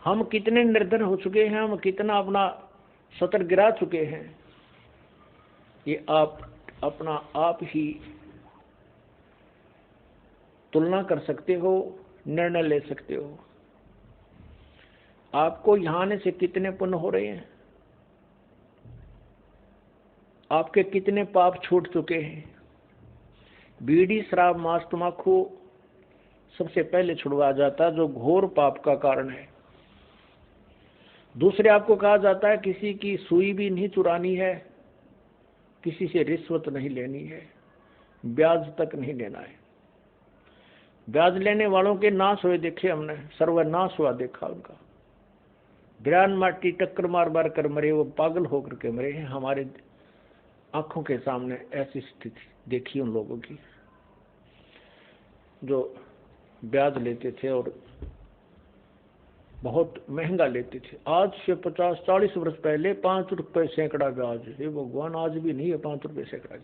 हम कितने निर्धन हो चुके हैं, हम कितना अपना सतर गिरा चुके हैं, ये आप अपना आप ही तुलना कर सकते हो, निर्णय ले सकते हो। आपको यहाँ आने से कितने पुण्य हो रहे हैं, आपके कितने पाप छूट चुके हैं। बीड़ी शराब मांस तम्बाकू सबसे पहले छुड़वा जाता, जो घोर पाप का कारण है। दूसरे आपको कहा जाता है किसी की सुई भी नहीं चुरानी है, किसी से रिश्वत नहीं लेनी है, ब्याज तक नहीं लेना है। ब्याज लेने वालों के नाश हुए देखे हमने, सर्वनाश हुआ देखा उनका। बिरान माटी टक्कर मार मार कर मरे, वो पागल होकर के मरे हैं। हमारे आंखों के सामने ऐसी स्थिति देखी उन लोगों की जो ब्याज लेते थे और बहुत महंगा लेते थे। आज से 50-40 वर्ष पहले 5 रुपए सैकड़ा ब्याज, हे भगवान, आज भी नहीं है 5 रुपए सैकड़ा,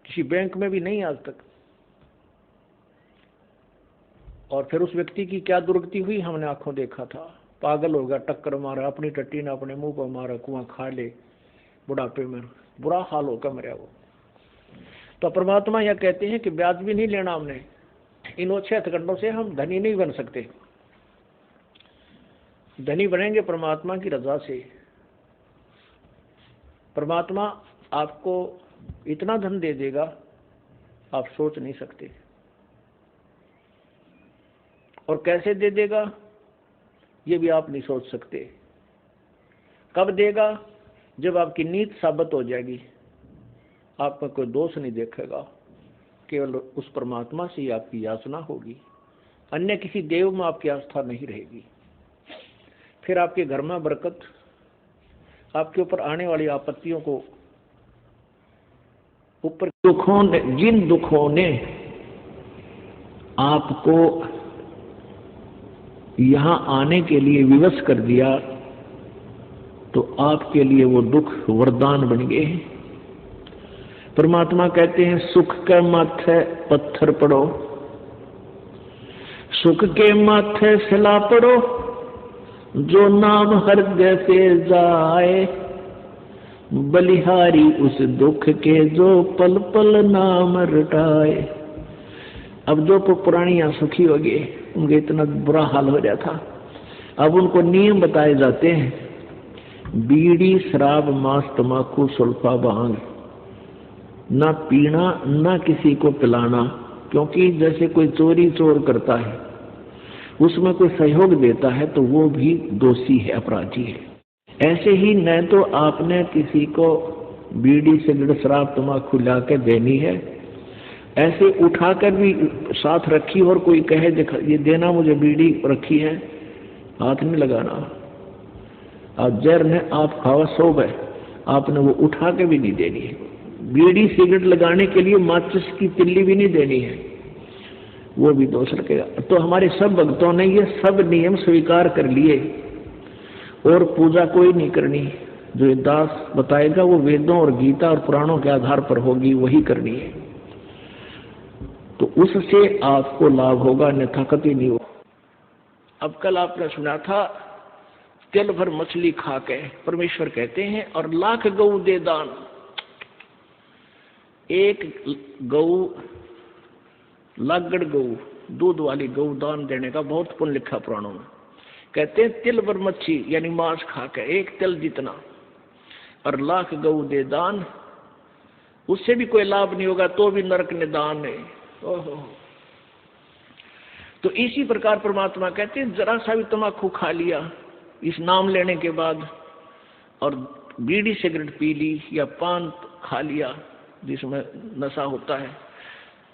किसी बैंक में भी नहीं आज तक। और फिर उस व्यक्ति की क्या दुर्गति हुई हमने आंखों देखा था। पागल हो गया, टक्कर मारा, अपनी टट्टी ने अपने मुंह पर मारा, कुआं खा ले, बुढ़ापे में बुरा हाल होकर मरा वो। तो परमात्मा यह कहते हैं कि ब्याज भी नहीं लेना हमने। इन ओछे हथकंडों से हम धनी नहीं बन सकते। धनी बनेंगे परमात्मा की रजा से। परमात्मा आपको इतना धन दे देगा आप सोच नहीं सकते। और कैसे दे देगा ये भी आप नहीं सोच सकते। कब देगा? जब आपकी नीत साबित हो जाएगी, आप में कोई दोष नहीं देखेगा, केवल उस परमात्मा से ही आपकी याचना होगी, अन्य किसी देव में आपकी आस्था नहीं रहेगी। फिर आपके घर में बरकत, आपके ऊपर आने वाली आपत्तियों को ऊपर जिन दुखों ने आपको यहां आने के लिए विवश कर दिया, तो आपके लिए वो दुख वरदान बन गए हैं। परमात्मा कहते हैं सुख के माथे पत्थर पड़ो, सुख के माथे सिला पड़ो, जो नाम हृदय से जाए, बलिहारी उस दुख के जो पल पल नाम रटाए। अब जो पुरानियां सुखी हो गए, उनके इतना बुरा हाल हो जाता, अब उनको नियम बताए जाते हैं, बीड़ी शराब मांस तम्बाकू सुल्फा भांग ना पीना, ना किसी को पिलाना। क्योंकि जैसे कोई चोरी चोर करता है, उसमें कोई सहयोग देता है तो वो भी दोषी है, अपराधी है। ऐसे ही न तो आपने किसी को बीड़ी सिगरेट शराब तम्बाकू ला के देनी है, ऐसे उठाकर भी साथ रखी और कोई कहे देखा ये देना मुझे बीड़ी रखी है, हाथ नहीं लगाना। आप जहर ने आप खावा सोब है, आपने वो उठा के भी नहीं देनी है। बीड़ी सिगरेट लगाने के लिए माचिस की तिल्ली भी नहीं देनी है, वो भी दोष रखेगा। तो हमारे सब भक्तों ने ये सब नियम स्वीकार कर लिए और पूजा कोई नहीं करनी। जो ये दास बताएगा वो वेदों और गीता और पुराणों के आधार पर होगी, वही करनी है, तो उससे आपको लाभ होगा, अन्यथा कभी नहीं होगा। अब कल आपने सुना था तिल भर मछली खा के परमेश्वर कहते हैं और लाख गऊ दे दान। एक गऊ, लागड़ गऊ, दूध वाली गऊ दान देने का बहुत पुण्य लिखा पुराणों में। कहते हैं तिल भर मच्छी यानी मांस खा के एक तिल जितना और लाख गऊ दे दान, उससे भी कोई लाभ नहीं होगा, तो भी नरक निदान है। ओहो। तो इसी प्रकार परमात्मा कहते हैं जरा सा भी तम्बाकू खा लिया इस नाम लेने के बाद, और बीड़ी सिगरेट पी ली या पान खा लिया जिसमें नशा होता है,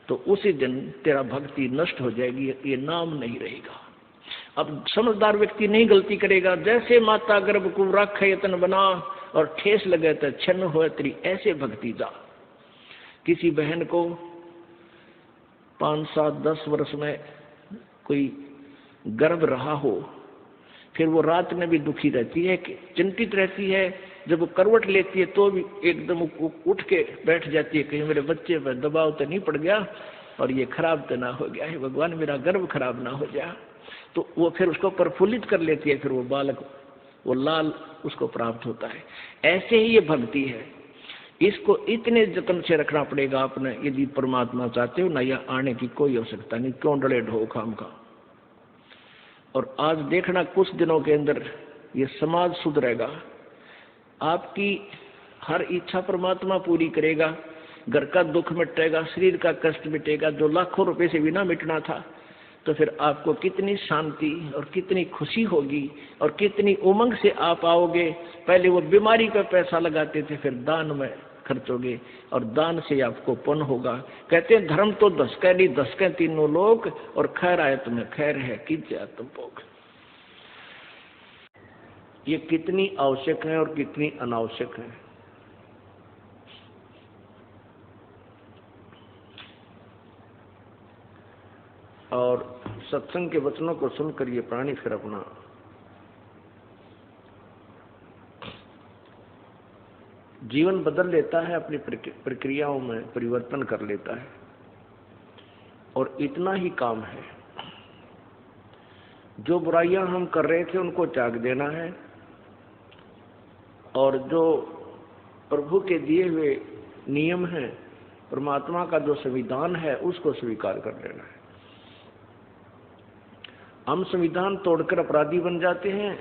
तो उसी दिन तेरा भक्ति नष्ट हो जाएगी, ये नाम नहीं रहेगा। अब समझदार व्यक्ति नहीं गलती करेगा। जैसे माता गर्भ को रख यतन बना और ठेस लगे तो छन्न हो तेरी, ऐसे भक्ति जा। किसी बहन को 5, 7, 10 वर्ष में कोई गर्भ रहा हो, फिर वो रात में भी दुखी रहती है, चिंतित रहती है। जब वो करवट लेती है तो भी एकदम उठ के बैठ जाती है, कहीं मेरे बच्चे पर दबाव तो नहीं पड़ गया और ये खराब तो ना हो गया है, भगवान मेरा गर्भ खराब ना हो जाए। तो वो फिर उसको प्रफुल्लित कर लेती है, फिर वो बालक, वो लाल उसको प्राप्त होता है। ऐसे ही ये भक्ति है, इसको इतने जतन से रखना पड़ेगा आपने, यदि परमात्मा चाहते हो ना, यह आने की कोई आवश्यकता नहीं, क्यों डरे ढो खाम का। और आज देखना कुछ दिनों के अंदर ये समाज सुधरेगा, आपकी हर इच्छा परमात्मा पूरी करेगा, घर का दुख मिटेगा, शरीर का कष्ट मिटेगा, जो लाखों रुपए से बिना मिटना था। तो फिर आपको कितनी शांति और कितनी खुशी होगी और कितनी उमंग से आप आओगे। पहले वो बीमारी पर पैसा लगाते थे, फिर दान में खर्चोगे और दान से आपको पुण्य होगा। कहते हैं धर्म तो दसके नहीं दसके तीनों लोग, और खैर आए तुम्हें खैर है कीजिए तुम भोग। ये कितनी आवश्यक है और कितनी अनावश्यक है। और सत्संग के वचनों को सुनकर ये प्राणी फिर अपना जीवन बदल लेता है, अपनी प्रक्रियाओं में परिवर्तन कर लेता है। और इतना ही काम है, जो बुराइयां हम कर रहे थे उनको त्याग देना है, और जो प्रभु के दिए हुए नियम हैं, परमात्मा का जो संविधान है, उसको स्वीकार कर लेना है। हम संविधान तोड़कर अपराधी बन जाते हैं,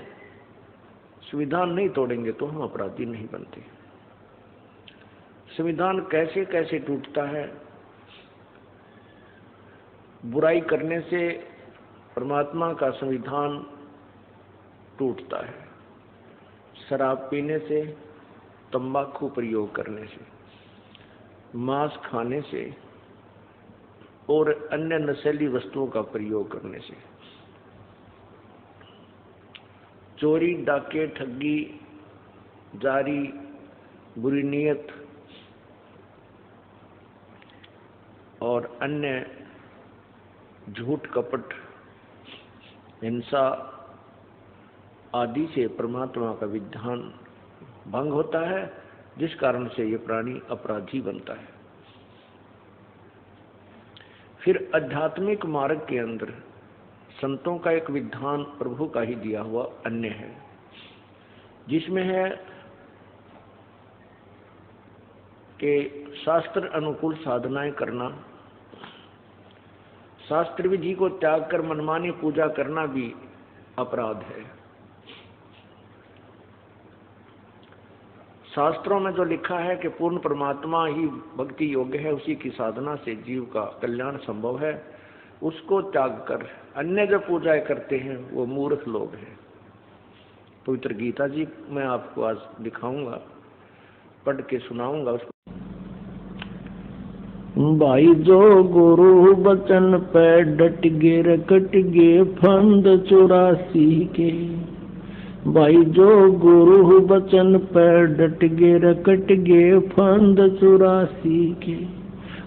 संविधान नहीं तोड़ेंगे तो हम अपराधी नहीं बनते। संविधान कैसे कैसे टूटता है, बुराई करने से परमात्मा का संविधान टूटता है, शराब पीने से, तंबाकू प्रयोग करने से, मांस खाने से और अन्य नशीली वस्तुओं का प्रयोग करने से, चोरी, डाके, ठगी, जारी, बुरी नीयत और अन्य झूठ, कपट, हिंसा आदि से परमात्मा का विधान भंग होता है, जिस कारण से ये प्राणी अपराधी बनता है। फिर आध्यात्मिक मार्ग के अंदर संतों का एक विधान प्रभु का ही दिया हुआ अन्य है, जिसमें है कि शास्त्र अनुकूल साधनाएं करना, शास्त्र विधि को त्याग कर मनमानी पूजा करना भी अपराध है। शास्त्रों में जो लिखा है कि पूर्ण परमात्मा ही भक्ति योग्य है, उसी की साधना से जीव का कल्याण संभव है, उसको त्याग कर अन्य जो पूजाएं करते हैं वो मूर्ख लोग हैं। पवित्र गीता जी मैं आपको आज दिखाऊंगा, पढ़ के सुनाऊंगा उसको। भाई जो गुरु बचन पे डट गे रकट गे फंद 84 के, भाई जो गुरु बचन पे डट गे रकट गे फंद 84 के,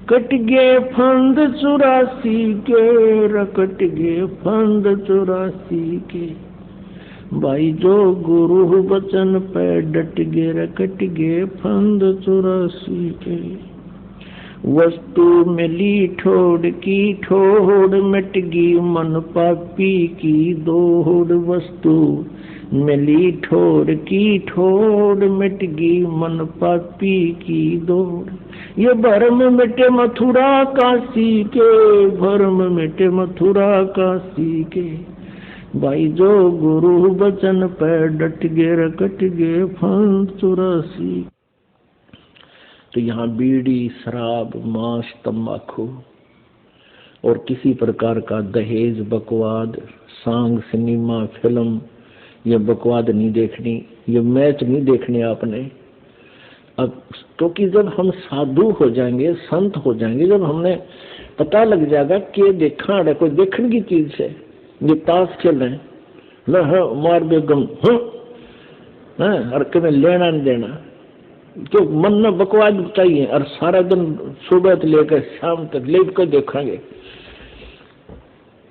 कट गे फंद 84 के, रकट गे फंद 84 के, भाई जो गुरु बचन पे डट गे रकट गे फंद 84 के। वस्तु मिली ठोड़ की ठोड़, मिट गई मन पापी की दौड़, वस्तु मिली ठोड़ की ठोड़, मिट गई मन पापी की दौड़, ये भरम मिटे मथुरा काशी के, भरम मिटे मथुरा काशी के, भाई जो गुरु बचन पे डट गे रकट गे फंद 84। तो यहाँ बीड़ी, शराब, मांस, तंबाकू और किसी प्रकार का दहेज, बकवाद, सांग, सिनेमा, फिल्म, ये बकवाद नहीं देखनी, ये मैच नहीं देखने आपने। अब क्योंकि जब हम साधु हो जाएंगे, संत हो जाएंगे, जब हमने पता लग जाएगा कि देखा है कोई देखने की चीज है, ये ताश खेल रहे हैं, मार बेगम हर कभी लेना नहीं देना, तो मन में बकवाद चाहिए और सारा दिन सुबह से लेकर शाम तक लेट कर देखेंगे।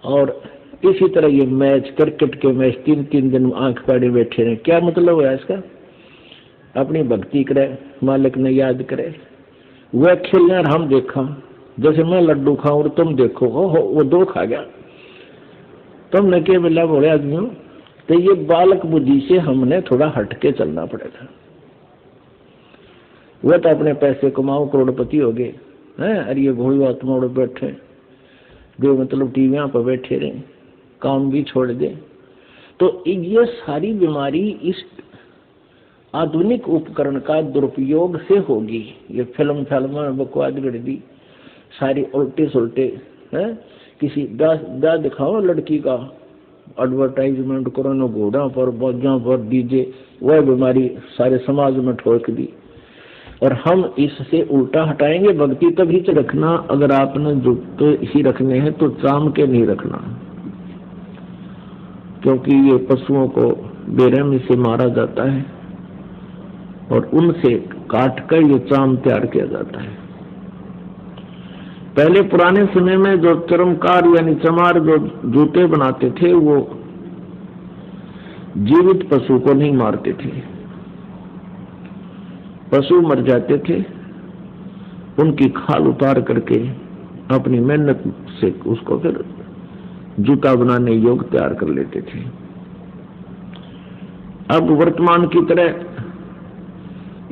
और इसी तरह ये मैच, क्रिकेट के मैच 3-3 दिन आंख पाड़े बैठे रहे, क्या मतलब है इसका? अपनी भक्ति करे, मालिक ने याद करे, वह खेलने और हम देखा, जैसे मैं लड्डू खाऊं और तुम देखो, हो वो 2 खा गया, तुमने क्या बोला बोले आदमियों, तो ये बालक बुद्धि से हमने थोड़ा हटके चलना पड़ेगा। वो तो अपने पैसे कमाओ, करोड़पति हो गए हैं, अरे ये भोली आत्मा उड़ बैठे जो मतलब टीवियां पर बैठे रहे, काम भी छोड़ दे। तो ये सारी बीमारी इस आधुनिक उपकरण का दुरुपयोग से होगी। ये फिल्म बकवाद गढ़ दी सारी उल्टे सुलटे हैं। किसी ब्याह दिखाओ लड़की का एडवर्टाइजमेंट करो न, घोड़ा पर बाजा पर डीजे, वह बीमारी सारे समाज में ठोक दी। और हम इससे उल्टा हटाएंगे। भक्ति तभी तो रखना, अगर आपने जूते ही रखने हैं तो चाम के नहीं रखना, क्योंकि ये पशुओं को बेरहमी से मारा जाता है और उनसे काट कर ये चाम तैयार किया जाता है। पहले पुराने समय में जो चर्मकार यानी चमार जो जूते बनाते थे वो जीवित पशु को नहीं मारते थे। पशु मर जाते थे, उनकी खाल उतार करके अपनी मेहनत से उसको फिर जूता बनाने योग्य तैयार कर लेते थे। अब वर्तमान की तरह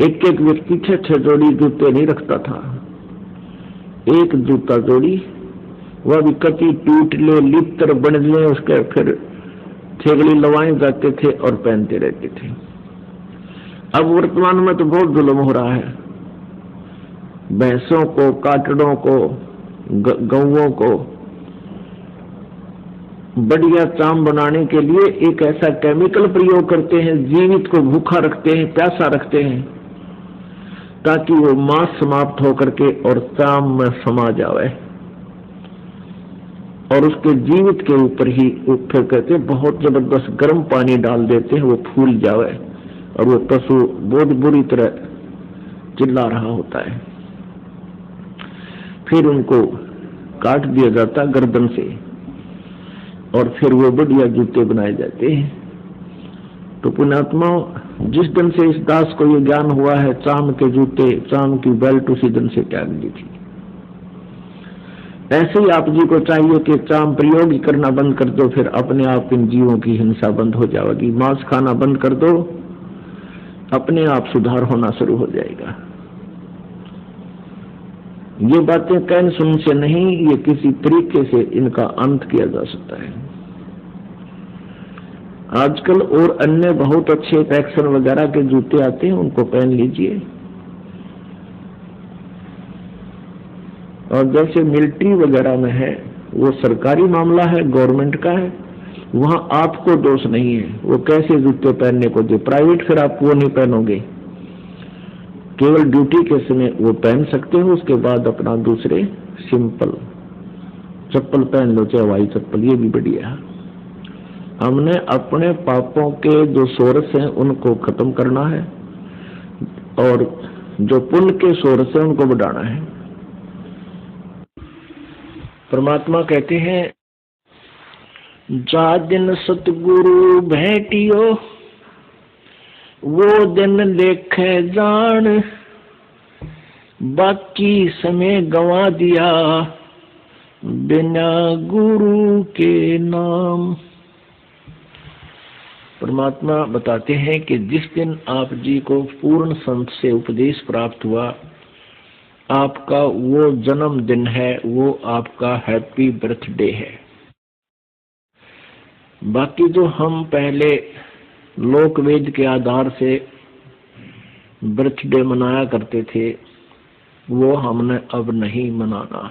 एक एक व्यक्ति 6-6 जोड़ी जूते नहीं रखता था। एक जूता जोड़ी, वह भी कति टूट ले लिप्तर बन ले, उसके फिर थेगड़ी लवाए जाते थे और पहनते रहते थे। अब वर्तमान में तो बहुत जुल्म हो रहा है। भैंसों को, काटड़ों को, गौओं को बढ़िया चाम बनाने के लिए एक ऐसा केमिकल प्रयोग करते हैं, जीवित को भूखा रखते हैं, प्यासा रखते हैं, ताकि वो मांस समाप्त होकर के और चाम में समा जाए। और उसके जीवित के ऊपर ही फिर कहते हैं बहुत जबरदस्त गर्म पानी डाल देते हैं, वो फूल जावे और वो पशु बहुत बुरी तरह चिल्ला रहा होता है। फिर उनको काट दिया जाता गर्दन से और फिर वो बढ़िया जूते बनाए जाते हैं। तो पुण्यात्मा, जिस दिन से इस दास को ये ज्ञान हुआ है चाम के जूते, चाम की बेल्ट उसी दिन से त्याग दी थी। ऐसे ही आप जी को चाहिए कि चाम प्रयोग ही करना बंद कर दो, फिर अपने आप इन जीवों की हिंसा बंद हो जाएगी। मांस खाना बंद कर दो, अपने आप सुधार होना शुरू हो जाएगा। ये बातें कहन सुन से नहीं, ये किसी तरीके से इनका अंत किया जा सकता है। आजकल और अन्य बहुत अच्छे पैक्सन वगैरह के जूते आते हैं, उनको पहन लीजिए। और जैसे मिलिट्री वगैरह में है, वो सरकारी मामला है, गवर्नमेंट का है, वहां आपको दोष नहीं है वो कैसे जूते पहनने को दे। प्राइवेट फिर आप वो नहीं पहनोगे, केवल ड्यूटी के समय वो पहन सकते हो, उसके बाद अपना दूसरे सिंपल चप्पल पहन लो, चाहे हवाई चप्पल, ये भी बढ़िया है। हमने अपने पापों के जो सोर्स हैं उनको खत्म करना है और जो पुण्य के सोर्स हैं उनको बढ़ाना है। परमात्मा कहते हैं, जा दिन सतगुरु भेटियो वो दिन लेखे जान, बाकी समय गंवा दिया बिना गुरु के नाम। परमात्मा बताते हैं कि जिस दिन आप जी को पूर्ण संत से उपदेश प्राप्त हुआ, आपका वो जन्मदिन है, वो आपका हैप्पी बर्थडे है। बाकी जो हम पहले लोक वेद के आधार से बर्थडे मनाया करते थे, वो हमने अब नहीं मनाना।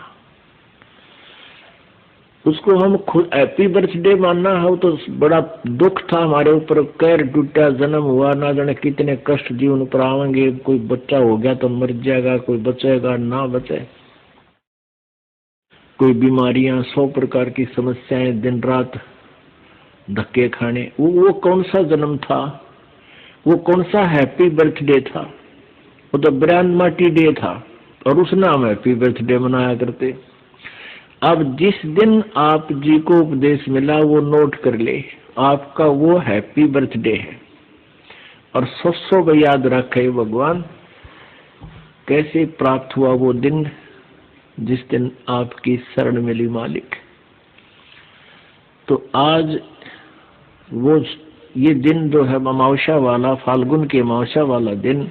उसको हम खुद हैप्पी बर्थडे मानना हो तो बड़ा दुख था हमारे ऊपर, कैर टूटा, जन्म हुआ, ना जाने कितने कष्ट जीवन पर आवेंगे, कोई बच्चा हो गया तो मर जाएगा, कोई बचेगा ना बचे, कोई बीमारियां, 100 प्रकार की समस्याएं, दिन रात धक्के खाने। वो कौन सा जन्म था, वो कौन सा हैप्पी बर्थडे था? वो तो ब्रांड मार्टी डे था और उसने हम हैप्पी बर्थडे मनाया करते। अब जिस दिन आप जी को उपदेश मिला वो नोट कर ले, आपका वो हैप्पी बर्थडे है। और सौ याद रखे भगवान कैसे प्राप्त हुआ वो दिन जिस दिन आपकी शरण मिली मालिक। तो आज वो ये दिन जो है अमावस्या वाला, फाल्गुन के अमावस्या वाला दिन,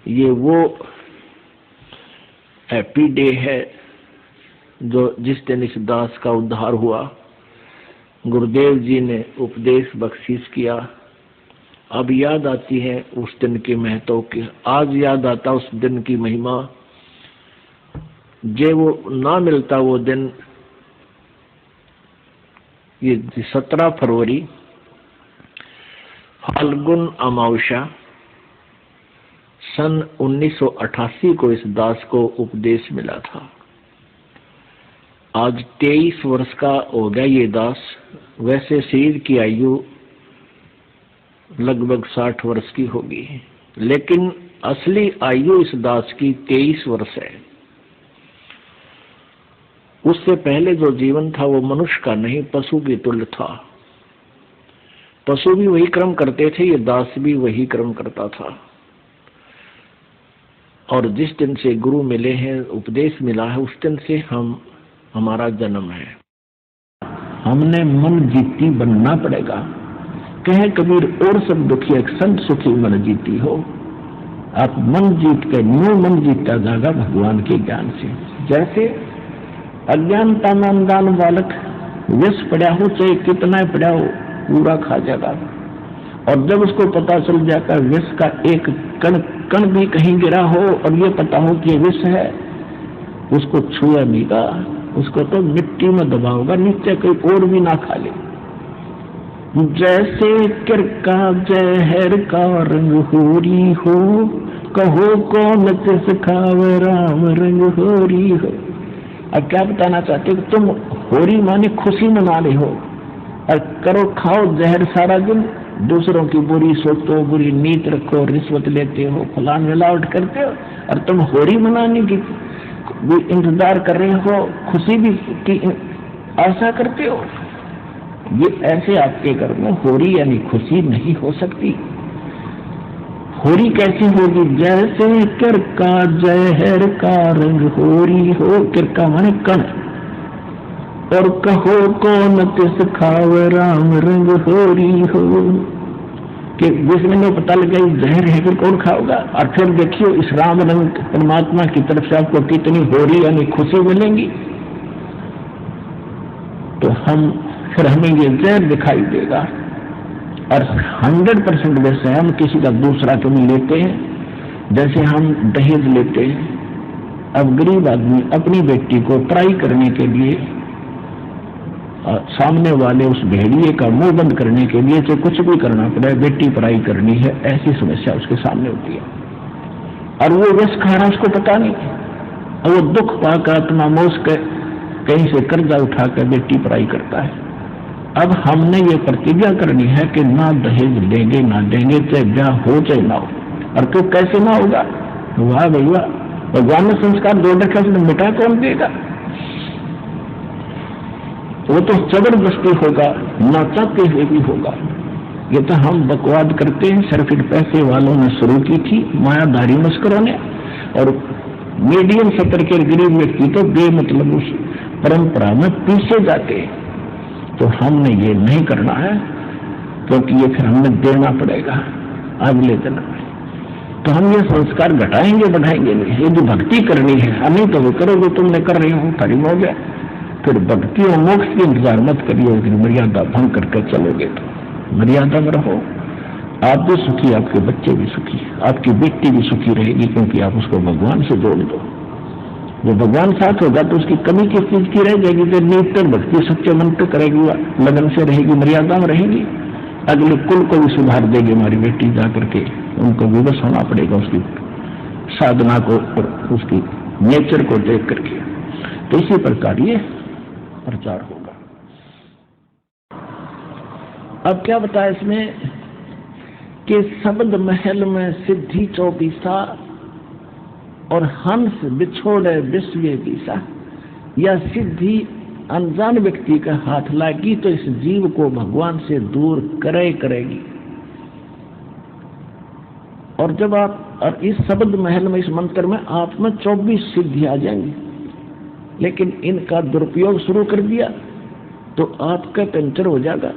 ये वो हैप्पी डे है जो जिस दिन इस दास का उद्धार हुआ। गुरुदेव जी ने उपदेश बख्शीश किया। अब याद आती है उस दिन के महत्व की, आज याद आता उस दिन की महिमा। जे वो ना मिलता वो दिन, ये 17 फरवरी फाल्गुन अमावस्या सन 1988 को इस दास को उपदेश मिला था। आज 23 वर्ष का हो गया ये दास। वैसे शरीर की आयु लगभग 60 वर्ष की होगी, लेकिन असली आयु इस दास की 23 वर्ष है। उससे पहले जो जीवन था वो मनुष्य का नहीं, पशु की तुल्य था। पशु भी वही कर्म करते थे, ये दास भी वही कर्म करता था। और जिस दिन से गुरु मिले हैं, उपदेश मिला है, उस दिन से हमारा जन्म है। हमने मन जीती बनना पड़ेगा। कहे कबीर और सब दुखी एक संत सुखी मन जीती हो। आप मन जीत के न्यू मन जीता जाएगा भगवान के ज्ञान से। जैसे अज्ञानता में अनजान बालक विष पड़ा हो, चाहे कितना पड़ा हो, पूरा खा जाएगा। और जब उसको पता चल जाएगा विष का एक कण कण भी कहीं गिरा हो और ये पता हो कि विष है, उसको छुआ नहीं का, उसको तो मिट्टी में दबाओगा, नीचे कोई और भी ना खा ले। जैसे किरका जहर का रंग होरी हो, कहो कौन तिस खावे राम रंग होरी हो। अब क्या बताना चाहते हो? तुम होरी माने खुशी मना रहे हो और करो खाओ जहर सारा दिन, दूसरों की बुरी सोचो, बुरी नीत रखो, रिश्वत लेते हो, फलान मिलावट करते हो, और तुम होरी मनाने की भी इंतजार कर रहे हो, खुशी भी की आशा करते हो। ये ऐसे आपके घर में होरी यानी खुशी नहीं हो सकती। होरी कैसी होगी? जैसे किरका जहर का रंग होरी हो। किरका माने कण, और कहो कौन तिस खावे राम रंग होरी हो। कि जिसमें में पता लगा जहर है फिर कौन खाओगा। और फिर देखियो इस राम रंग परमात्मा की तरफ से आपको कितनी होरी यानी खुशी मिलेंगी। तो फिर हमें ये जहर दिखाई देगा। और 100% वैसे हम किसी का दूसरा कभी लेते हैं, जैसे हम दहेज लेते हैं। अब गरीब आदमी अपनी बेटी को ट्राई करने के लिए, सामने वाले उस भेड़िए का मुंह बंद करने के लिए जो कुछ भी करना पड़े, बेटी पढ़ाई करनी है, ऐसी समस्या उसके सामने होती है। और वो विष खा रहा, उसको पता नहीं, और वो दुख पाकर अपना मोस के कहीं से कर्जा उठा कर बेटी पढ़ाई करता है। अब हमने ये प्रतिज्ञा करनी है कि ना दहेज लेंगे, ना देंगे, चाहे ब्याह हो चाहे ना हो। और तो कैसे ना होगा? वाह भैया, भगवान ने संस्कार दो रखा, उसने मिटा कौन देगा? वो तो जबरदस्ती होगा, ना चाहते हुए भी होगा। ये तो हम बकवाद करते हैं, सर्किट पैसे वालों ने शुरू की थी, मायाधारी मस्करों ने, और मीडियम सत्र के गरीब व्यक्ति तो बेमतलब उस परंपरा में पीछे जाते हैं। तो हमने ये नहीं करना है, क्योंकि ये फिर हमें देना पड़ेगा अगले जन्म में। तो हम ये संस्कार घटाएंगे बढ़ाएंगे नहीं। ये जो भक्ति करनी है, नहीं तो वो करोगे, तुमने कर रहे हो, करीब हो गया। फिर भक्ति और मोक्ष की इंतजार मत करिए, मर्यादा भंग करके चलोगे तो मर्यादा में रहो। आप भी सुखी, आपके बच्चे भी सुखी, आपकी बेटी भी सुखी रहेगी, क्योंकि आप उसको भगवान से जोड़ दो। जो भगवान साथ होगा तो उसकी कमी किस चीज की रह जाएगी? फिर नित्य भक्ति सच्चे मन पे करेगी, लगन से रहेगी, मर्यादा में रहेगी, अगले कुल को भी सुधार देगी हमारी बेटी। जाकर के उनको विवश होना पड़ेगा उसकी साधना को और उसकी नेचर को देख करके। तो इसी प्रकार ये प्रचार होगा। अब क्या बताया इसमें कि शब्द महल में सिद्धि 24 और हंस बिछोड़े विश्व बीसा। या सिद्धि अनजान व्यक्ति का हाथ लागी तो इस जीव को भगवान से दूर करेगी। और जब आप, और इस शब्द महल में, इस मंत्र में आप में 24 सिद्धि आ जाएंगी, लेकिन इनका दुरुपयोग शुरू कर दिया तो आपका पंचर हो जाएगा,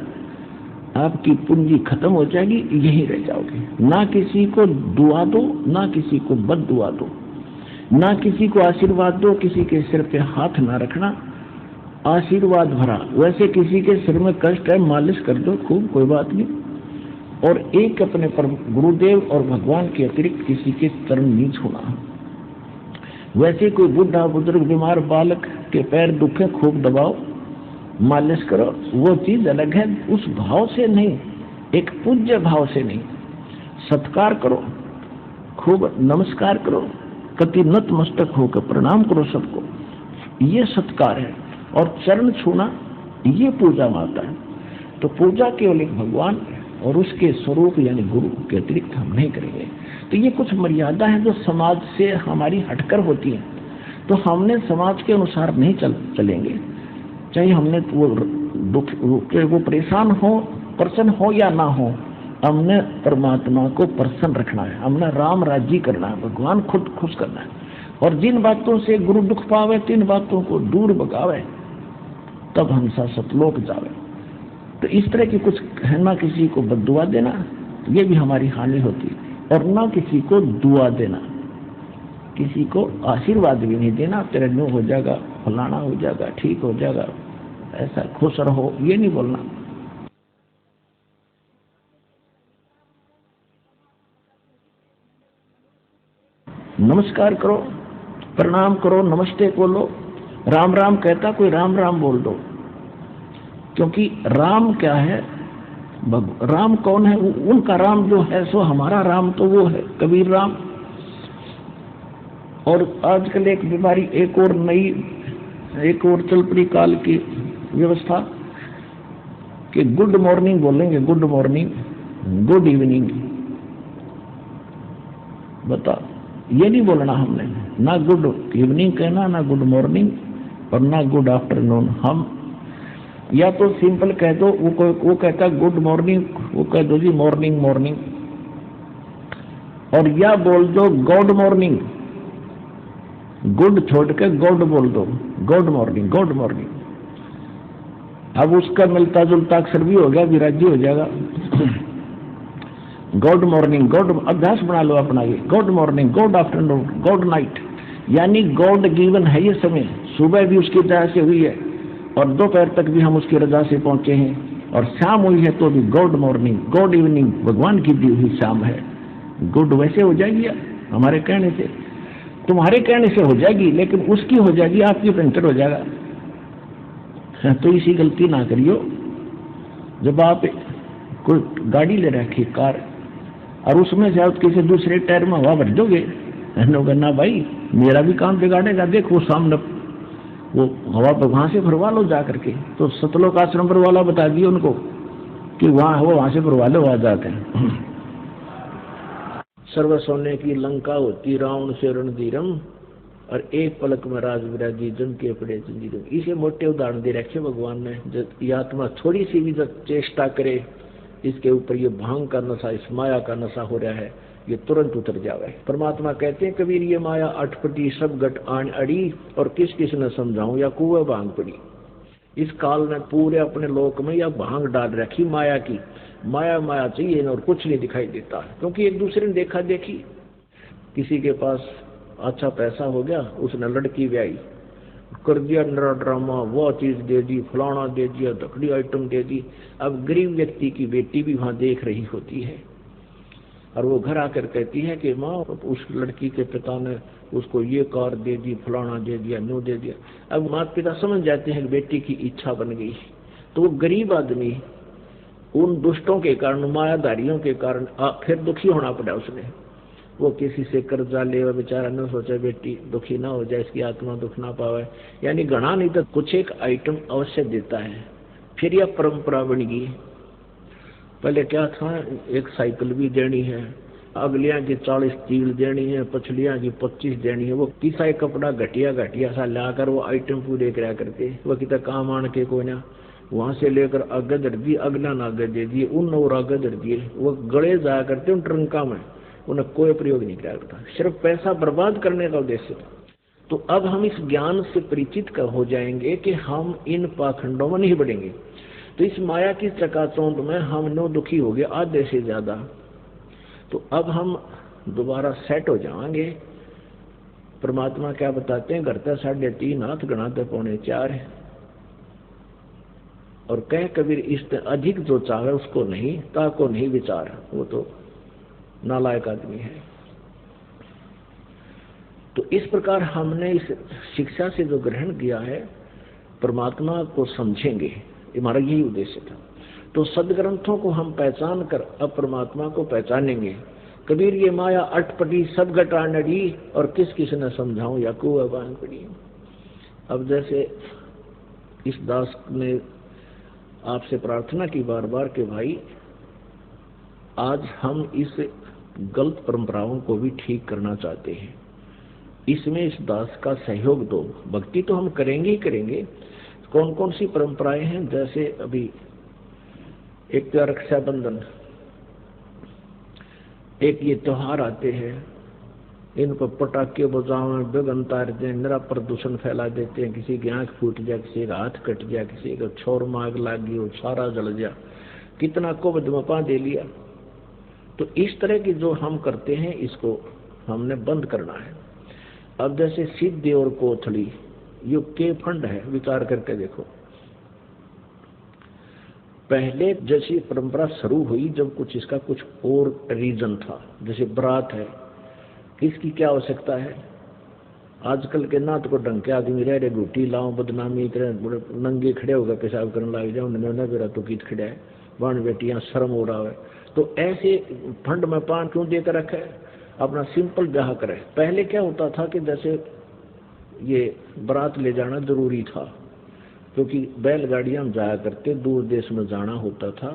आपकी पूंजी खत्म हो जाएगी, यहीं रह जाओगे। ना किसी को दुआ दो, ना किसी को बद दुआ दो, ना किसी को आशीर्वाद दो, किसी के सिर पे हाथ ना रखना, आशीर्वाद भरा। वैसे किसी के सिर में कष्ट है, मालिश कर दो खूब, कोई बात नहीं। और एक अपने पर गुरुदेव और भगवान के अतिरिक्त किसी के चरण नहीं छूना। वैसे कोई बुढ़ा बुजुर्ग बीमार बालक के पैर दुखे, खूब दबाओ, मालिश करो, वो चीज अलग है। उस भाव से नहीं, एक पूज्य भाव से नहीं, सत्कार करो, खूब नमस्कार करो, कति नतमस्तक होकर प्रणाम करो सबको, ये सत्कार है। और चरण छूना ये पूजा माता है। तो पूजा केवल एक भगवान और उसके स्वरूप यानी गुरु के अतिरिक्त हम नहीं करेंगे। तो ये कुछ मर्यादा है जो समाज से हमारी हटकर होती है। तो हमने समाज के अनुसार नहीं चलेंगे, चाहे हमने वो दुख वो परेशान हो, प्रसन्न हो या ना हो, हमने परमात्मा को प्रसन्न रखना है, हमने राम राज्य करना है, भगवान खुद खुश करना है। और जिन बातों से गुरु दुख पावे, तीन बातों को दूर भगावे, तब हंसा सतलोक जावे। तो इस तरह की कुछ है, ना किसी को बद्दुआ देना, ये भी हमारी हानि होती है, और ना किसी को दुआ देना, किसी को आशीर्वाद भी नहीं देना, तेरा न्यू हो जाएगा, फलाना हो जाएगा, ठीक हो जाएगा, ऐसा खुश रहो, ये नहीं बोलना। नमस्कार करो, प्रणाम करो, नमस्ते बोलो। राम राम कहता कोई राम राम बोल दो, क्योंकि राम क्या है, राम कौन है? उनका राम जो है सो हमारा राम तो वो है कबीर राम। और आजकल एक बीमारी, एक और नई, एक और चल पड़ी काल की व्यवस्था कि गुड मॉर्निंग बोलेंगे, गुड मॉर्निंग, गुड इवनिंग। बता, ये नहीं बोलना हमने, ना गुड इवनिंग कहना, ना गुड मॉर्निंग और ना गुड आफ्टरनून। हम या तो सिंपल कह दो, वो कहता गुड मॉर्निंग, वो कह दो जी मॉर्निंग मॉर्निंग, और या बोल दो गॉड मॉर्निंग, गुड छोड़ के गॉड बोल दो, गॉड मॉर्निंग, गॉड मॉर्निंग। अब उसका मिलता जुलता अक्षर भी हो गया, विराजी हो जाएगा। गॉड मॉर्निंग, गॉड अभ्यास बना लो अपना ये, God morning, God afternoon, God night, यानी गॉड गिवन है ये समय। सुबह भी उसकी दया से हुई है और दोपहर तक भी हम उसकी रजा से पहुंचे हैं, और शाम हुई है तो भी गॉड मॉर्निंग, गॉड इवनिंग, भगवान की दी हुई शाम है। गुड वैसे हो जाएगी हमारे कहने से, तुम्हारे कहने से हो जाएगी, लेकिन उसकी हो जाएगी, आपकी पंचर हो जाएगा। तो इसी गलती ना करियो। जब आप कोई गाड़ी ले रखी कार, और उसमें से आप किसी दूसरे टायर में हवा भर दोगे, ना भाई मेरा भी काम बिगाड़ेगा, देख वो सामने वो हवा पर वहां से भरवा लो जा करके। तो सतलोक आश्रम पर वाला बता दिए उनको कि वहां से भरवा लो, आ जाते हैं। सर्व सोने की लंका होती रावण से रणधीरम, और एक पलक में राज विराजी जन के पड़े जंजीरम। इसे मोटे उदाहरण दे रखे भगवान ने। जब ये आत्मा थोड़ी सी भी चेष्टा करे, इसके ऊपर ये भांग का नशा, इस माया का नशा हो रहा है, ये तुरंत उतर जावे। परमात्मा कहते हैं कबीर ये माया अटपटी सब गट आन अड़ी, और किस किस ने समझाऊं या कुएं भांग पड़ी। इस काल ने पूरे अपने लोक में या भांग डाल रखी माया की। माया माया चाहिए और कुछ नहीं दिखाई देता, क्योंकि एक दूसरे ने देखा देखी। किसी के पास अच्छा पैसा हो गया, उसने लड़की ब्याई, कर दिया नरा ड्रामा, वो चीज दे दी, फलाना दे दिया, दकड़ी आइटम दे दी। अब गरीब व्यक्ति की बेटी भी वहां देख रही होती है, और वो घर आकर कहती है कि माँ उस लड़की के पिता ने उसको ये कार दे दी, फलाना दे दिया, न्यू दे दिया। अब माता पिता समझ जाते हैं कि बेटी की इच्छा बन गई। तो वो गरीब आदमी उन दुष्टों के कारण, मायाधारियों के कारण फिर दुखी होना पड़ा उसने। वो किसी से कर्जा ले, वो बेचारा न सोचे बेटी दुखी ना हो जाए, इसकी आत्मा दुख ना पावे, यानी गणा नहीं तो कुछ एक आइटम अवश्य देता है। फिर यह परंपरा बन गई। पहले क्या था, एक साइकिल भी देनी है, अगलियां की 40 चील देनी है, पछलियां की 25 देनी है। वो किसा कपड़ा घटिया घटिया सा लाकर वो आइटम पूरे करा करते, वो कितना काम आन के कोई ना, वहां से लेकर आगे धर दी, अगला नागे दे दिए, उन और आगे धर दिए। वो गले जाया करते उन ट्रंका में, उन्हें कोई प्रयोग नहीं किया करता, सिर्फ पैसा बर्बाद करने का उद्देश्य था। तो अब हम इस ज्ञान से परिचित हो जाएंगे कि हम इन पाखंडों में नहीं बढ़ेंगे। तो इस माया की चकाचौंध में हम नो दुखी हो गए आधे से ज्यादा, तो अब हम दोबारा सेट हो जाएंगे। परमात्मा क्या बताते हैं, घरते 3.5 हाथ गणाते 3.25 है। और कह कबीर इससे अधिक जो चाहे उसको नहीं, ताको नहीं विचार, वो तो नालायक आदमी है। तो इस प्रकार हमने इस शिक्षा से जो ग्रहण किया है, परमात्मा को समझेंगे, हमारा यही उद्देश्य था। तो सदग्रंथों को हम पहचान कर अब परमात्मा को पहचानेंगे। कबीर ये माया अटपटी सब घटा नड़ी, और किस किस ने समझाऊं या कुआ बांध पड़ी। अब जैसे इस दास ने आपसे प्रार्थना की बार बार कि भाई आज हम इस गलत परंपराओं को भी ठीक करना चाहते हैं, इसमें इस दास का सहयोग दो। भक्ति तो हम करेंगे ही करेंगे। कौन कौन सी परंपराएं हैं, जैसे अभी एक तो रक्षाबंधन, एक ये त्योहार आते हैं, इनको पटाखे बजाओ, बेगन तार दें, निरा प्रदूषण फैला देते हैं, किसी की आंख फूट जाए, किसी का हाथ कट गया, किसी का छोर माग लाग गई, सारा जल गया, कितना को बदमपा दे लिया। तो इस तरह की जो हम करते हैं इसको हमने बंद करना है। अब जैसे सिद्धि और कोथली युग के फंड है, विचार करके देखो। पहले जैसी परंपरा शुरू हुई जब कुछ इसका कुछ और रीजन था, जैसे बारात है, इसकी क्या आवश्यकता है। आजकल के नात को ढंग के आदमी रह रहे, घूटी लाओ, बदनामी करे, नंगे खड़े होकर पेशाब करने लग जाओ, उन्होंने मेरा तो गीत खड़ा है, बाण बेटियां शर्म हो रहा है। तो ऐसे फंड में पान क्यों देकर रखे, अपना सिंपल ब्याह करे। पहले क्या होता था कि जैसे ये बारात ले जाना जरूरी था, क्योंकि बैलगाड़ियां हम जाया करते, दूर देश में जाना होता था,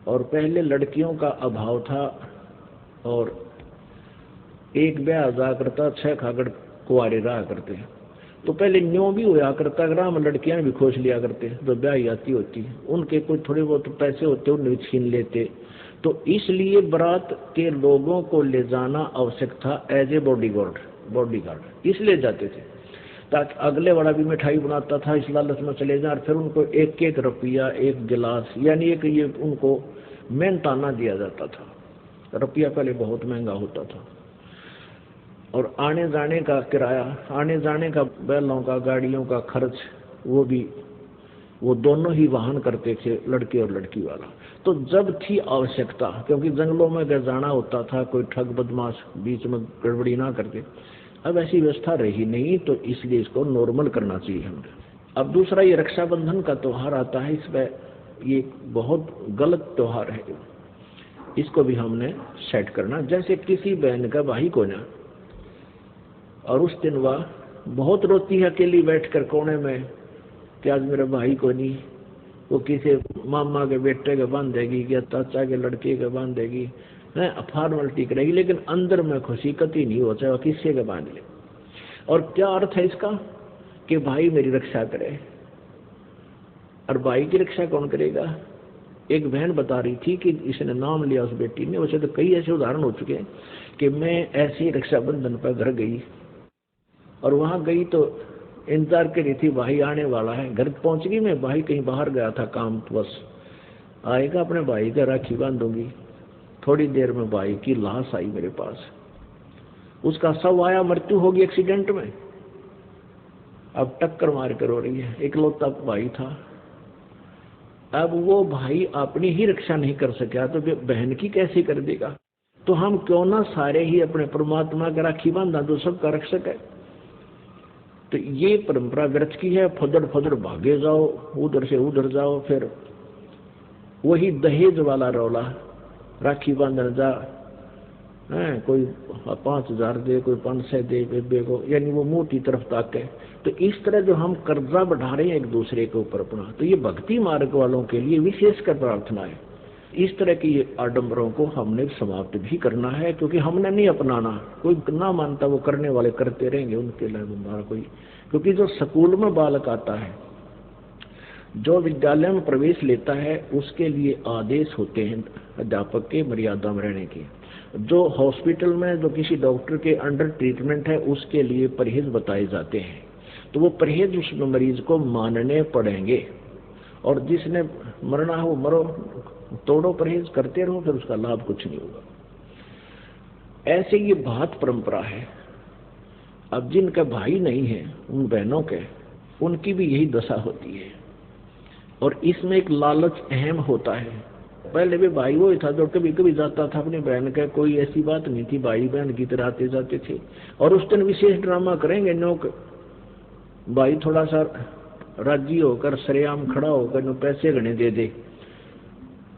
और पहले लड़कियों का अभाव था, और एक ब्याह जा करता, 6 खागड़ कुआरे रहा करते। तो पहले न्यों भी होया करता, ग्राम लड़कियां भी खोज लिया करते, जो ब्याह आती होती, उनके कोई थोड़े बहुत पैसे होते उन्हें छीन लेते। तो इसलिए बारात के लोगों को ले जाना आवश्यक था एज ए बॉडीगार्ड, इसलिए जाते थे ताकि अगले वाला भी मिठाई बनाता था, इस लालच में चले जाए, और फिर उनको 1-1 रुपया 1 गिलास, यानी एक ये उनको मेहनताना दिया जाता था। रुपया पहले बहुत महंगा होता था, और आने जाने का किराया, आने जाने का बैलों का, गाड़ियों का खर्च, वो दोनों ही वाहन करते थे, लड़के और लड़की वाला। तो जब थी आवश्यकता, क्योंकि जंगलों में अगर जाना होता था, कोई ठग बदमाश बीच में गड़बड़ी ना करते, अब ऐसी व्यवस्था रही नहीं, तो इसलिए इसको नॉर्मल करना चाहिए हमें। अब दूसरा ये रक्षाबंधन का त्योहार आता है, इसमें ये बहुत गलत त्योहार है, इसको भी हमने सेट करना। जैसे किसी बहन का भाई को ना, और उस दिन वह बहुत रोती है अकेली बैठकर कोने में कि आज मेरा भाई को नहीं, वो किसी मामा के बेटे के बांधेगी या चाचा के लड़के के बांधेगी, है फॉर्मेलिटी करेगी, लेकिन अंदर में खुशी कति नहीं हो, चाहे वह किसी के बांध ले। और क्या अर्थ है इसका कि भाई मेरी रक्षा करे, और भाई की रक्षा कौन करेगा। एक बहन बता रही थी कि इसने नाम लिया उस बेटी ने, वैसे तो कई ऐसे उदाहरण हो चुके हैं कि मैं ऐसी रक्षाबंधन पर घर गई, और वहां गई तो इंतजार कर रही थी भाई आने वाला है। घर पहुंच गई मैं, भाई कहीं बाहर गया था काम, तो बस आएगा अपने भाई का राखी बांधूंगी। थोड़ी देर में भाई की लाश आई मेरे पास, उसका शव आया, मृत्यु होगी एक्सीडेंट में। अब टक्कर मार कर हो रही है, इकलौता भाई था। अब वो भाई अपनी ही रक्षा नहीं कर सका तो बहन की कैसे कर देगा। तो हम क्यों ना सारे ही अपने परमात्मा का राखी बांधा, जो सबका रक्षक है। तो ये परंपरा व्यर्थ की है, फदड़ फदड़ भागे जाओ, उधर से उधर जाओ, फिर वही दहेज वाला रौला, राखी बांधने जा, कोई 5,000 दे, कोई 500 दे बेबे को, यानी वो मुंह की तरफ ताके। तो इस तरह जो हम कर्जा बढ़ा रहे हैं एक दूसरे के ऊपर अपना, तो ये भक्ति मार्ग वालों के लिए विशेषकर प्रार्थना है। इस तरह की आडंबरों को हमने समाप्त भी करना है, क्योंकि हमने नहीं अपनाना, कोई ना मानता वो करने वाले करते रहेंगे, उनके लिए हमारा कोई। क्योंकि जो स्कूल में बालक आता है, जो विद्यालय में प्रवेश लेता है, उसके लिए आदेश होते हैं अध्यापक के मर्यादा में रहने के, जो हॉस्पिटल में जो किसी डॉक्टर के अंडर ट्रीटमेंट है उसके लिए परहेज बताए जाते हैं, तो वो परहेज उस मरीज को मानने पड़ेंगे। और जिसने मरना हो मरो, तोड़ो परहेज, करते रहो, फिर उसका लाभ कुछ नहीं होगा। ऐसे ये बहुत परंपरा है। अब जिनका भाई नहीं है उन बहनों के, उनकी भी यही दशा होती है। और इसमें एक लालच अहम होता है। पहले भी भाई वो ही था जो कभी कभी जाता था अपनी बहन का, कोई ऐसी बात नहीं थी, भाई बहन की तरह आते जाते थे। और उस दिन विशेष ड्रामा करेंगे, नौक भाई थोड़ा सा राजी होकर सरेआम खड़ा होकर नो पैसे गणे दे दे,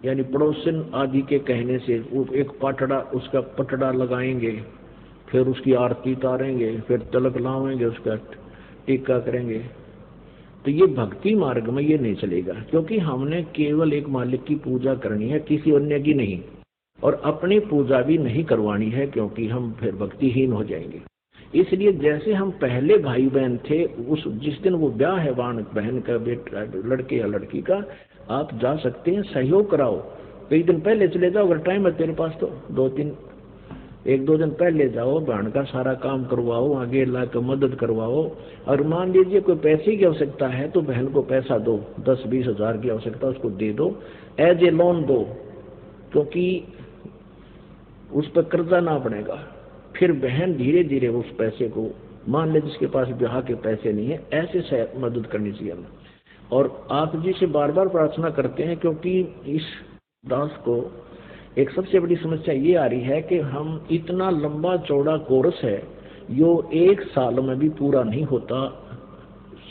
यानी पड़ोसन आदि के कहने से वो एक पाटड़ा उसका पटड़ा लगाएंगे, फिर उसकी आरती उतारेंगे, फिर तिलक लावेंगे, उसका टीका करेंगे। तो ये भक्ति मार्ग में ये नहीं चलेगा, क्योंकि हमने केवल एक मालिक की पूजा करनी है, किसी अन्य की नहीं। और अपनी पूजा भी नहीं करवानी है, क्योंकि हम फिर भक्तिहीन हो जाएंगे। इसलिए जैसे हम पहले भाई बहन थे, उस जिस दिन वो ब्याह है बहन का, बेटा लड़के या लड़की का, आप जा सकते हैं, सहयोग कराओ। कई दिन पहले चले जाओ, अगर टाइम है तेरे पास तो एक दो दिन पहले जाओ, बहन का सारा काम करवाओ, आगे लाकर मदद करवाओ। और मान लीजिए कोई पैसे की आवश्यकता है तो बहन को पैसा दो, 10-20 हजार की आवश्यकता उसको दे दो, एज ए लोन दो, क्योंकि उस पर कर्जा ना बनेगा। फिर बहन धीरे धीरे उस पैसे को, मान ले जिसके पास ब्याह के पैसे नहीं है, ऐसे मदद करनी चाहिए हमें। और आप जी से बार बार प्रार्थना करते हैं, क्योंकि इस दास को एक सबसे बड़ी समस्या ये आ रही है कि हम इतना लंबा चौड़ा कोर्स है, जो 1 साल में भी पूरा नहीं होता,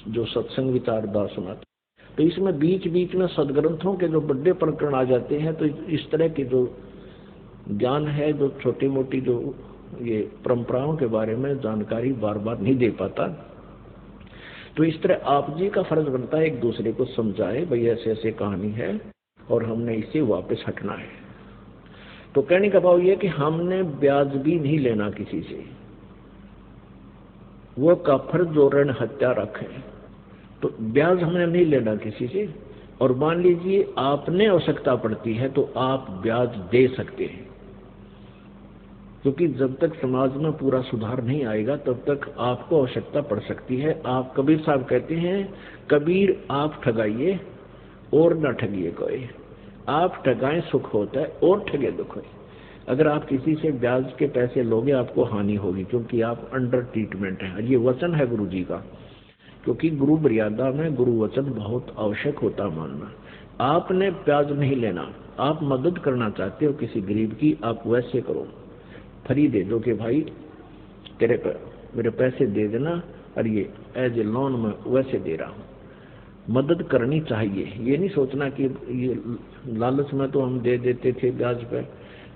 जो सत्संग विचार दास सुनाते। तो इसमें बीच बीच में सदग्रंथों के जो बड़े प्रकरण आ जाते हैं, तो इस तरह के जो ज्ञान है, जो छोटी मोटी जो ये परंपराओं के बारे में जानकारी बार बार नहीं दे पाता। तो इस तरह आप जी का फर्ज बनता है एक दूसरे को समझाए, भाई ऐसे ऐसे कहानी है और हमने इससे वापस हटना है। तो कहने का भाव यह कि हमने ब्याज भी नहीं लेना किसी से, वो काफर जो ऋण हत्या रखे, तो ब्याज हमने नहीं लेना किसी से। और मान लीजिए आपने आवश्यकता पड़ती है तो आप ब्याज दे सकते हैं, क्योंकि जब तक समाज में पूरा सुधार नहीं आएगा तब तक आपको आवश्यकता पड़ सकती है। आप कबीर साहब कहते हैं, कबीर आप ठगाइए और न ठगिए कोई, आप ठगाएं सुख होता है और ठगे दुख है। अगर आप किसी से ब्याज के पैसे लोगे आपको हानि होगी, क्योंकि आप अंडर ट्रीटमेंट हैं। ये वचन है गुरु जी का, क्योंकि गुरु मर्यादा में गुरु वचन बहुत आवश्यक होता मानना। आपने ब्याज नहीं लेना, आप मदद करना चाहते हो किसी गरीब की, आप वैसे करो, फ्री दे दो कि भाई तेरे मेरे पैसे दे देना, और ये एज ए लोन में वैसे दे रहा हूँ। मदद करनी चाहिए, ये नहीं सोचना कि ये लालच में तो हम दे देते थे ब्याज पे,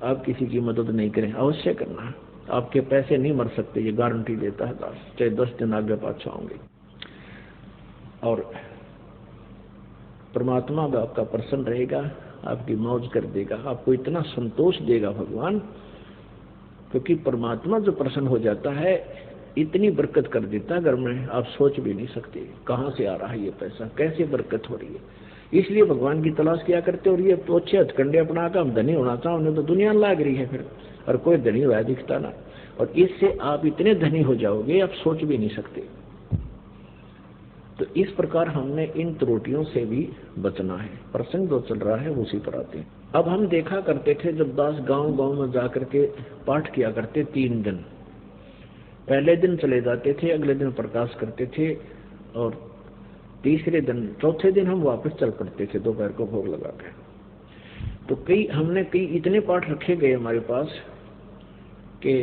आप किसी की मदद नहीं करें, अवश्य करना। आपके पैसे नहीं मर सकते, ये गारंटी देता है दास, चाहे 10 दिन आगे पाछे होंगे। और परमात्मा भी आपका प्रसन्न रहेगा, आपकी मौज कर देगा, आपको इतना संतोष देगा भगवान, क्योंकि परमात्मा जो प्रसन्न हो जाता है इतनी बरकत कर देता है घर में, आप सोच भी नहीं सकते कहाँ से आ रहा है ये पैसा, कैसे बरकत हो रही है। इसलिए भगवान की तलाश किया करते। और ये तो अच्छे हथकंडे अपना कर हम धनी होना चाहो, उन्हें तो दुनिया लाग रही है फिर, और कोई धनी हुआ दिखता ना। और इससे आप इतने धनी हो जाओगे आप सोच भी नहीं सकते। तो इस प्रकार हमने इन त्रुटियों से भी बचना है। प्रसंग जो चल रहा है उसी पर आते हैं। अब हम देखा करते थे जब दास गांव गांव में जाकर के पाठ किया करते 3 दिन, पहले दिन चले जाते थे, अगले दिन प्रकाश करते थे, और तीसरे दिन चौथे दिन हम वापस चल पड़ते थे दोपहर को भोग लगा के। तो हमने कई इतने पाठ रखे गए हमारे पास कि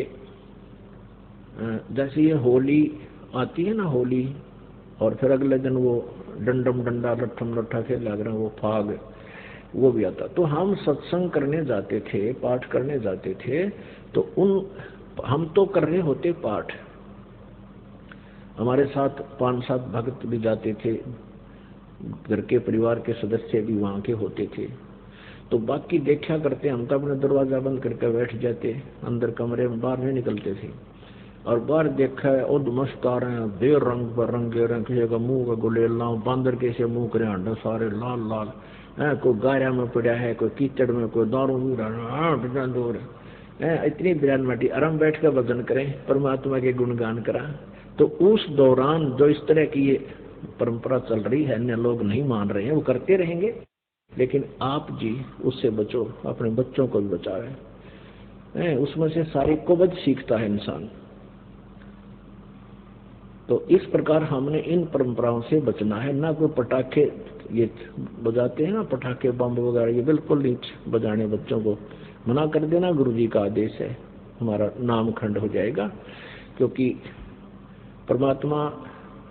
जैसे ये होली आती है ना, होली, और फिर अगले दिन वो डंडम डंडा लट्ठम लट्ठा खेल लग रहा है, वो फाग, वो भी आता। तो हम सत्संग करने जाते थे, पाठ करने जाते थे, तो हम तो कर रहे होते पाठ, हमारे साथ 5-7 भक्त भी जाते थे, घर के परिवार के सदस्य भी वहाँ के होते थे। तो बाकी देखा करते, हम तो अपने दरवाजा बंद करके बैठ जाते अंदर कमरे में, बाहर नहीं निकलते थे। और बाहर देखा है उद मस्त आ रहे हैं, देर रंग पर रंगे रंग, किसी का मुंह का गुलेला, बांदर कैसे मुंह करे हंडा, सारे लाल लाल है, कोई गायरा में पड़ा है, कोई कीचड़ में, कोई दारू पी रहा है, इतनी विरानमाटी आराम बैठ कर भजन करें, परमात्मा के गुणगान करा। तो उस दौरान जो इस तरह की ये परंपरा चल रही है, अन्य लोग नहीं मान रहे हैं, वो करते रहेंगे, लेकिन आप जी उससे बचो, अपने बच्चों को भी बचावे। उसमें से सारे को बच सीखता है इंसान। तो इस प्रकार हमने इन परंपराओं से बचना है। ना कोई पटाखे ये बजाते हैं ना, पटाखे बम वगैरह, ये बिल्कुल नहीं बजाने, बच्चों को मना कर देना, गुरुजी का आदेश है, हमारा नाम खंड हो जाएगा। क्योंकि परमात्मा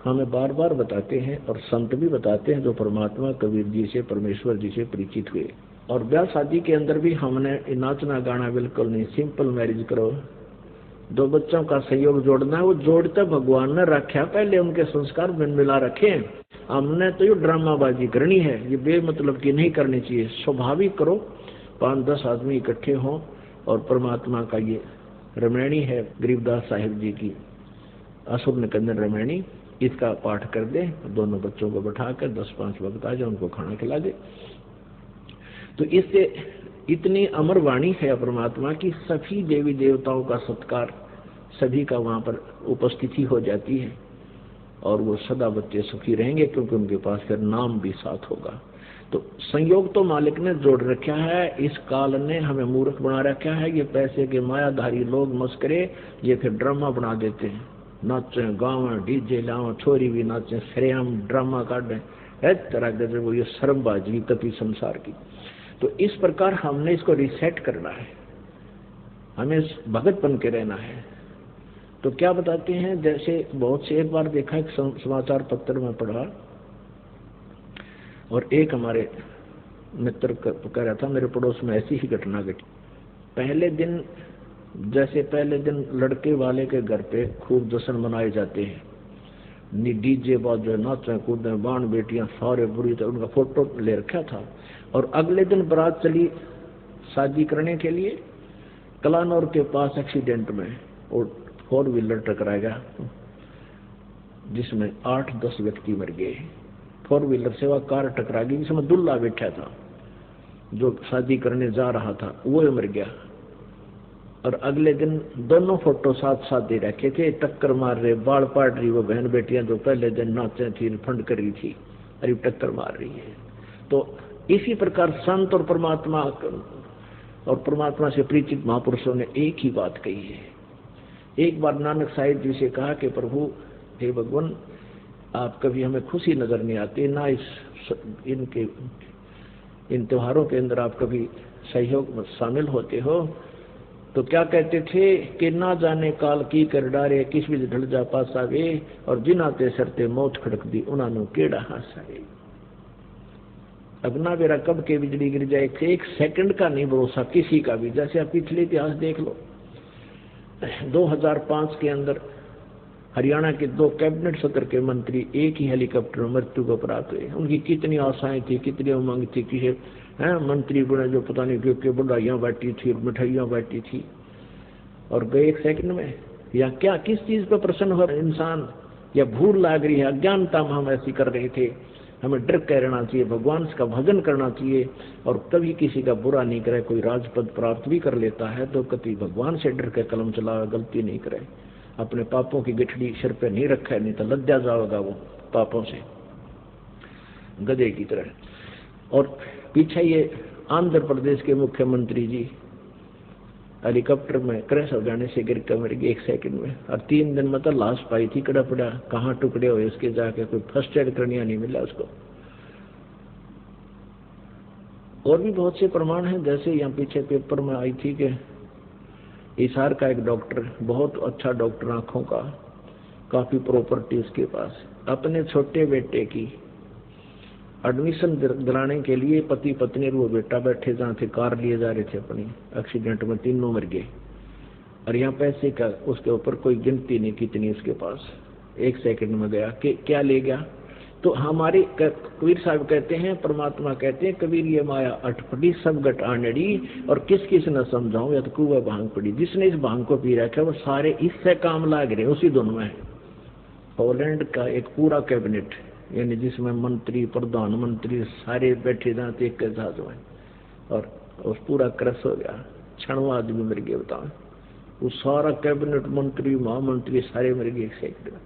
हमें बार बार बताते हैं और संत भी बताते हैं, जो परमात्मा कबीर जी से, परमेश्वर जी से परिचित हुए। और ब्याह शादी के अंदर भी हमने नाचना गाना बिल्कुल नहीं, सिंपल मैरिज करो। दो बच्चों का सहयोग जोड़ना है, वो जोड़ते भगवान ने रखा, पहले उनके संस्कार में मिला रखे। हमने तो ये ड्रामाबाजी करनी है, ये बेमतलब की नहीं करनी चाहिए। स्वाभाविक करो, 5-10 आदमी इकट्ठे हों और परमात्मा का ये रामायणी है गरीबदास साहिब जी की, असुर निकंदन रामायणी, इसका पाठ कर दे, दोनों बच्चों को बैठाकर 10-5 वक्त आ जाए, उनको खाना खिला दे। तो इससे इतनी अमर वाणी है परमात्मा की, सभी देवी देवताओं का सत्कार, सभी का वहां पर उपस्थिति हो जाती है और वो सदा बच्चे सुखी रहेंगे, क्योंकि उनके पास फिर नाम भी साथ होगा। तो संयोग तो मालिक ने जोड़ रखा है, इस काल ने हमें मूर्ख बना रखा है। ये पैसे के मायाधारी लोग मस्करे, ये फिर ड्रामा बना देते हैं, नाचे गाँव डीजे लाओ, छोरी भी नाचे, सरेआम ड्रामा काटे, इस तरह के वो ये शर्मबाजी कपी संसार की। तो इस प्रकार हमने इसको रिसेट करना है, हमें भगत बन के रहना है। तो क्या बताते हैं, जैसे बहुत से, एक बार देखा, एक समाचार पत्र में पढ़ा और एक हमारे मित्र कह रहा था, मेरे पड़ोस में ऐसी ही घटना घटी। पहले दिन, जैसे पहले दिन लड़के वाले के घर पे खूब जश्न मनाए जाते हैं, डीजे बाजे, नाचे कूदे, बाण बेटियां सारे बुरी तरह, उनका फोटो ले रखा था। और अगले दिन बारात चली शादी करने के लिए, कलानौर के पास एक्सीडेंट में और 4 व्हीलर टकराएगा, जिसमें 8-10 व्यक्ति मर गए। 4 व्हीलर से वह कार टकरा गई, जिसमें दुल्हा बैठा था, जो शादी करने जा रहा था, वो मर गया। और अगले दिन दोनों फोटो साथ साथ दे रखे थे, टक्कर मार रहे, बाल पाट रही वो बहन बेटियां जो पहले दिन नाचे थी, फंड कर रही थी, अरे टक्कर मार रही है। तो इसी प्रकार संत और परमात्मा से परिचित महापुरुषों ने एक ही बात कही है। एक बार नानक साहिब जी से कहा कि प्रभु, हे भगवान, आप कभी हमें खुशी नजर नहीं आती, ना इन त्योहारों के अंदर आप कभी सहयोग में शामिल होते हो। तो क्या कहते थे कि ना जाने काल की कर डारे, किस भी ढल जा पासा वे, और जिनाते सरते मौत खड़क दी, उन्होंने केड़ा हासा वे। अगना बेरा कब के बिजली गिर जाए, 1 सेकंड का नहीं भरोसा किसी का भी। जैसे आप पिछले इतिहास देख लो, 2005 के अंदर हरियाणा के 2 कैबिनेट सत्र के मंत्री एक ही हेलीकॉप्टर में मृत्यु को प्राप्त हुए। उनकी कितनी आशाएं थी, कितनी उमंग थी कि मंत्री बने, जो पता नहीं क्यों बढ़ाइयाँ बैठी थी, मिठाइयाँ बैठी थी, और गए 1 सेकंड में। या क्या, किस चीज पर प्रसन्न हो इंसान, या भूल लाग रही है, अज्ञानता में हम ऐसी कर रहे थे। हमें डर के रहना चाहिए, भगवान का भजन करना चाहिए, और कभी किसी का बुरा नहीं करे। कोई राजपद प्राप्त भी कर लेता है तो कभी भगवान से डर के कलम चलावे, गलती नहीं करे, अपने पापों की गठड़ी सिर पे नहीं रखे, नहीं तो लद्या जाएगा वो पापों से गधे की तरह। और पीछे ये आंध्र प्रदेश के मुख्यमंत्री जी हेलीकॉप्टर में क्रैश हो जाने से गिर कर मर गए 1 सेकंड में, और 3 दिन में तो लाश पाई थी, कड़ा पड़ा, कहाँ टुकड़े हुए उसके, जाके कोई फर्स्ट एड करने नहीं मिला उसको। और भी बहुत से प्रमाण हैं, जैसे यहाँ पीछे पेपर में आई थी कि हिसार का एक डॉक्टर, बहुत अच्छा डॉक्टर, आंखों का, काफी प्रॉपर्टी उसके पास, अपने छोटे बेटे की एडमिशन दिलाने के लिए पति पत्नी और वो बेटा बैठे जहाँ थे, कार लिए जा रहे थे अपनी, एक्सीडेंट में तीनों मर गए। और यहाँ पैसे का उसके ऊपर कोई गिनती नहीं कितनी उसके पास, 1 सेकंड में गया कि क्या ले गया। तो हमारे कबीर साहब कहते हैं, परमात्मा कहते हैं, कबीर ये माया अटपटी सब गट आनड़ी, और किस किस न समझाऊं, या तो कुआ भांग पड़ी। जिसने इस भांग को पी रखा है वो सारे इससे काम लाग रहे, उसी दोनों में है। हॉलैंड का एक पूरा कैबिनेट, यानी जिसमें मंत्री, प्रधानमंत्री सारे बैठे जाते एक के साथ में, और उस पूरा क्रश हो गया। क्षण आदमी मर गए, बताओ। वो सारा कैबिनेट मंत्री महामंत्री सारे मर गए 1 सेकंड में।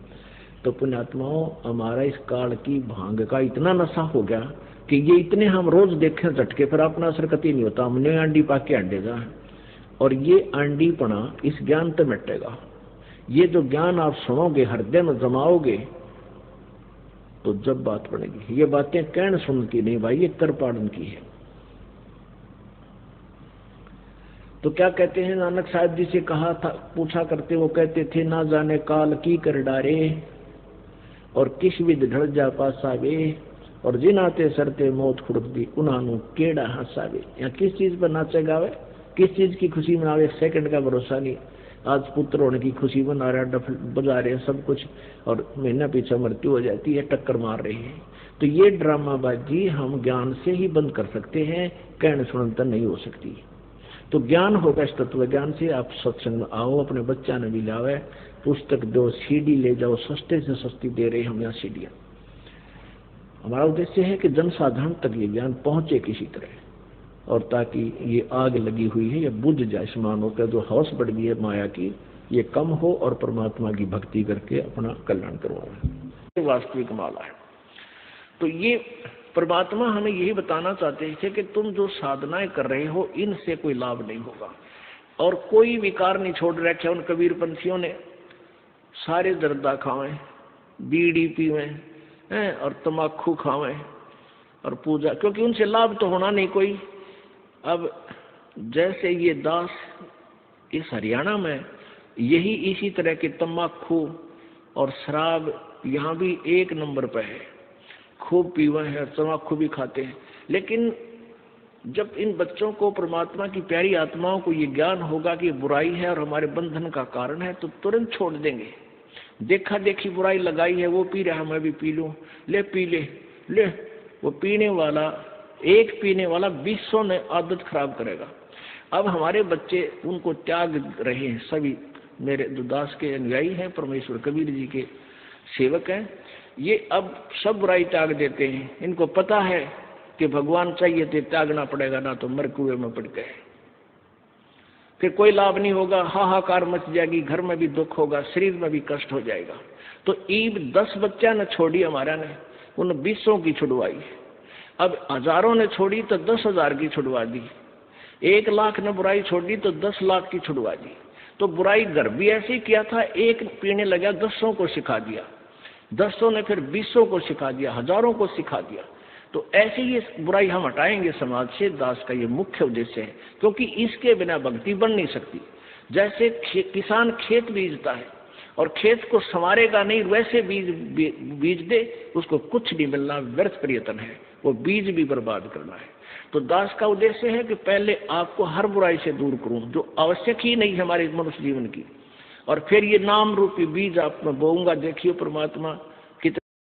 तो पुण्यात्माओं, हमारा इस काल की भांग का इतना नशा हो गया कि ये इतने हम रोज देखें झटके, पर अपना असर कति नहीं होता। हमने अंडी पाके अंडेगा, और ये अंडीपना इस ज्ञान तो मिटेगा। ये जो ज्ञान आप सुनोगे, हृदय में जमाओगे, तो जब बात पड़ेगी। ये बातें कहने सुन की नहीं भाई, ये कर पाड़न की है। तो क्या कहते हैं, नानक साहब जी से कहा था, पूछा करते, वो कहते थे, ना जाने काल की कर डारे और किस विध ढल जा पासावे, और जिनाते सरते मौत खुड़क दी उन्हानू केड़ा हंसावे। या किस चीज पर नाचे गावे, किस चीज की खुशी मनावे, 1 सेकंड का भरोसा नहीं। आज पुत्र होने की खुशी मना रहा, डफ बजा रहे सब कुछ, और महीना पीछे मृत्यु हो जाती है, टक्कर मार रही है। तो ये ड्रामाबाजी हम ज्ञान से ही बंद कर सकते हैं, कहने सुनता नहीं हो सकती। तो ज्ञान होगा इस तत्व ज्ञान से। आप सत्संग में आओ, अपने बच्चा ने भी लावे, पुस्तक दो, सीडी ले जाओ, सस्ते से सस्ती दे रहे हम यहाँ सीडियाँ। हमारा उद्देश्य है कि जनसाधारण तक ये ज्ञान पहुंचे किसी तरह, और ताकि ये आग लगी हुई है ये बुझ जाए। मानव का जो हौस बढ़ गई है माया की, ये कम हो और परमात्मा की भक्ति करके अपना कल्याण करवाए। ये वास्तविक माला है। तो ये परमात्मा हमें यही बताना चाहते थे कि तुम जो साधनाएं कर रहे हो, इनसे कोई लाभ नहीं होगा। और कोई विकार नहीं छोड़ रखे उन कबीर पंथियों ने। सारे जर्दा खावें, बीड़ी पीवें और तम्बाकू खावें और पूजा, क्योंकि उनसे लाभ तो होना नहीं कोई। अब जैसे ये दास इस हरियाणा में यही इसी तरह के तम्बाकू और शराब यहाँ भी 1 नंबर पर है, खूब पीवे हैं, तम्बाकू भी खाते हैं। लेकिन जब इन बच्चों को, परमात्मा की प्यारी आत्माओं को ये ज्ञान होगा कि बुराई है और हमारे बंधन का कारण है, तो तुरंत छोड़ देंगे। देखा देखी बुराई लगाई है, वो पी रहा है मैं भी पी लूं, ले पी ले। वो पीने वाला, एक पीने वाला 200 ने आदत खराब करेगा। अब हमारे बच्चे उनको त्याग रहे हैं। सभी मेरे जो दास के अनुयायी हैं, परमेश्वर कबीर जी के सेवक हैं, ये अब सब बुराई त्याग देते हैं। इनको पता है कि भगवान चाहिए तो त्यागना पड़ेगा, ना तो मर कुएं में पड़ गए, फिर कोई लाभ नहीं होगा, हाहाकार मच जाएगी, घर में भी दुख होगा, शरीर में भी कष्ट हो जाएगा। तो ईब 10 बच्चा ने छोड़ी हमारा ने, उन 200 की छुड़वाई। अब हजारों ने छोड़ी तो 10,000 की छुड़वा दी। 1 लाख ने बुराई छोड़ी तो 10 लाख की छुड़वा दी। तो बुराई घर भी ऐसे ही किया था, एक पीने लगा 10 को सिखा दिया, 10 ने फिर 200 को सिखा दिया, हजारों को सिखा दिया। तो ऐसे ही बुराई हम हटाएंगे समाज से। दास का ये मुख्य उद्देश्य है, क्योंकि इसके बिना भक्ति बन नहीं सकती। जैसे किसान खेत बीजता है और खेत को संवारेगा नहीं, वैसे बीज दे, उसको कुछ नहीं मिलना, व्यर्थ प्रयत्न है, वो बीज भी बर्बाद करना है। तो दास का उद्देश्य है कि पहले आपको हर बुराई से दूर करूं जो आवश्यक ही नहीं हमारे मनुष्य जीवन की, और फिर ये नाम रूपी बीज आप में बोऊंगा। देखिए परमात्मा